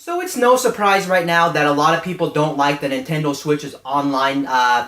So it's no surprise right now that a lot of people don't like the Nintendo Switch's online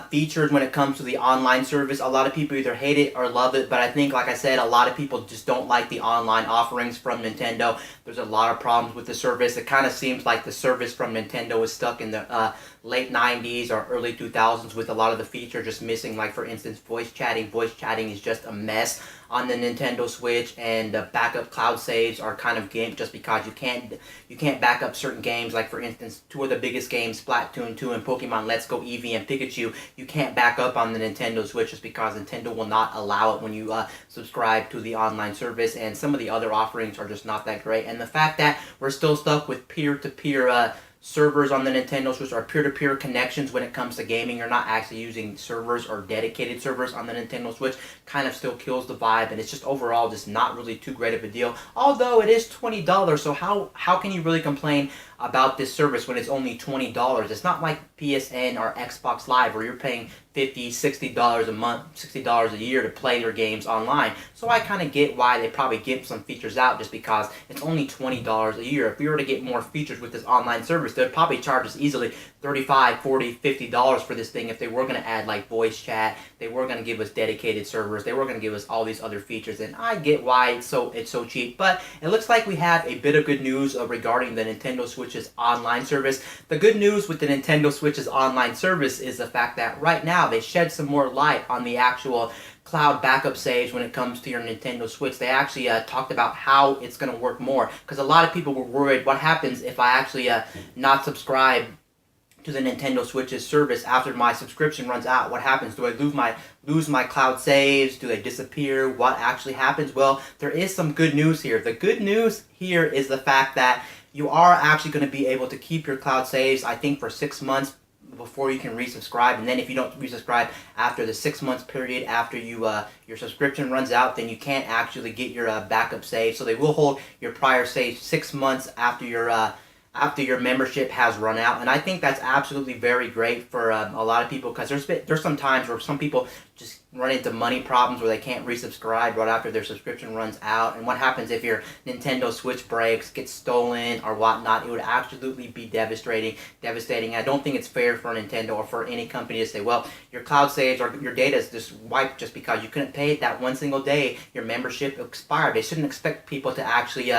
features when it comes to the online service. A lot of people either hate it or love it, but I think, like I said, a lot of people just don't like the online offerings from Nintendo. There's a lot of problems with the service. It kind of seems like the service from Nintendo is stuck in the late 90s or early 2000s with a lot of the features just missing. Like, for instance, voice chatting. Voice chatting is just a mess on the Nintendo Switch, and the backup cloud saves are kind of gimped just because you can't back up certain games. Like, for instance, two of the biggest games, Splatoon 2 and Pokemon Let's Go Eevee and Pikachu, you can't back up on the Nintendo Switch just because Nintendo will not allow it when you subscribe to the online service, and some of the other offerings are just not that great. And the fact that we're still stuck with peer-to-peer servers on the Nintendo Switch, or peer-to-peer connections when it comes to gaming. You're not actually using servers or dedicated servers on the Nintendo Switch, kind of still kills the vibe, and it's just overall just not really too great of a deal. Although it is $20, so how can you really complain about this service when it's only $20? It's not like PSN or Xbox Live where you're paying $50, $60 a month, $60 a year to play their games online. So I kind of get why they probably get some features out, just because it's only $20 a year. If we were to get more features with this online service, they'd probably charge us easily $35, $40, $50 for this thing if they were going to add like voice chat, they were going to give us dedicated servers, they were going to give us all these other features, and I get why it's so cheap. But it looks like we have a bit of good news regarding the Nintendo Switch's online service. The good news with the Nintendo Switch's online service is the fact that right now they shed some more light on the actual cloud backup saves when it comes to your Nintendo Switch. They actually talked about how it's going to work more, because a lot of people were worried, what happens if I actually not subscribe to the Nintendo Switch's service after my subscription runs out? What happens? Do I lose my cloud saves? Do they disappear? What actually happens? Well, there is some good news here. The good news here is the fact that you are actually going to be able to keep your cloud saves, I think, for 6 months before you can resubscribe. And then if you don't resubscribe after the 6 months period after your subscription runs out, then you can't actually get your backup save. So they will hold your prior save 6 months after your membership has run out. And I think that's absolutely very great for a lot of people, because there's some times where some people just run into money problems where they can't resubscribe right after their subscription runs out. And what happens if your Nintendo Switch breaks, gets stolen, or whatnot? It would absolutely be devastating. I don't think it's fair for Nintendo or for any company to say, well, your cloud saves or your data is just wiped just because you couldn't pay it that one single day your membership expired. They shouldn't expect people to actually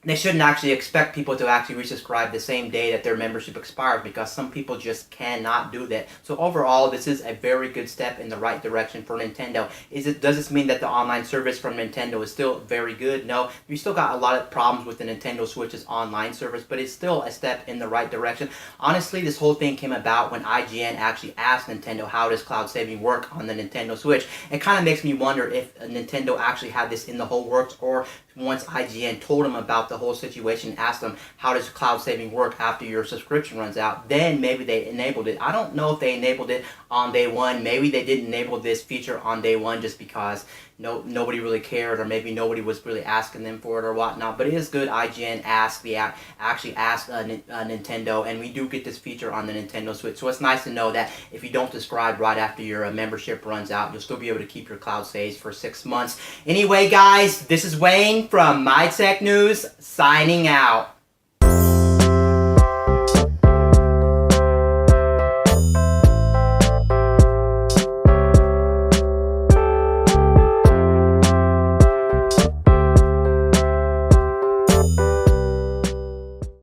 they shouldn't actually expect people to actually resubscribe the same day that their membership expires, because some people just cannot do that. So overall, this is a very good step in the right direction for Nintendo. Does this mean that the online service from Nintendo is still very good? No, we still got a lot of problems with the Nintendo Switch's online service, but it's still a step in the right direction. Honestly, this whole thing came about when IGN actually asked Nintendo, how does cloud saving work on the Nintendo Switch? It kind of makes me wonder if Nintendo actually had this in the whole works, or once IGN told them about the whole situation, asked them, how does cloud saving work after your subscription runs out, then maybe they enabled it. I don't know if they enabled it on day one. Maybe they didn't enable this feature on day one just because nobody really cared, or maybe nobody was really asking them for it or whatnot. But it is good IGN actually asked Nintendo, and we do get this feature on the Nintendo Switch. So it's nice to know that if you don't subscribe right after your membership runs out, you'll still be able to keep your cloud saves for 6 months. Anyway, guys, this is Wayne from My Tech News, signing out.